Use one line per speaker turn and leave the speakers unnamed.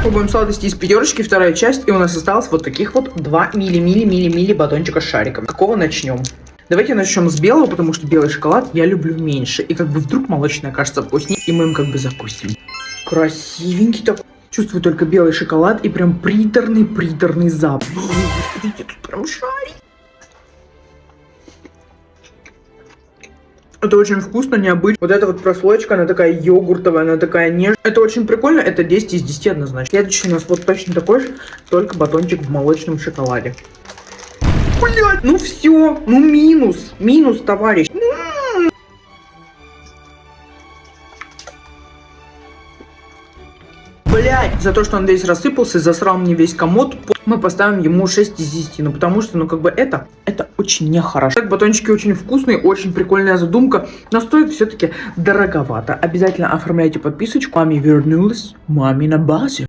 Пробуем сладости из пятерочки, вторая часть. И у нас осталось вот таких вот 2 мили батончика с шариком. Какого начнем? Давайте начнем с белого, потому что белый шоколад я люблю меньше. И как бы вдруг молочная кажется вкуснее, и мы им как бы закусим. Красивенький такой. Чувствую только белый шоколад и прям приторный запах. Смотрите, тут прям шарик. Это очень вкусно, необычно. Вот эта вот прослоечка, она такая йогуртовая, она такая нежная. Это очень прикольно, это 10 из 10 однозначно. Следующий у нас вот точно такой же, только батончик в молочном шоколаде. Блять, ну все, ну минус, товарищ. Блять, за то, что он весь рассыпался, засрал мне весь комод, мы поставим ему 6 из 10. Ну, потому что, ну, как бы это очень нехорошо. Так, батончики очень вкусные, очень прикольная задумка, но стоит все-таки дороговато. Обязательно оформляйте подписочку. Маме вернулась, маме на базе.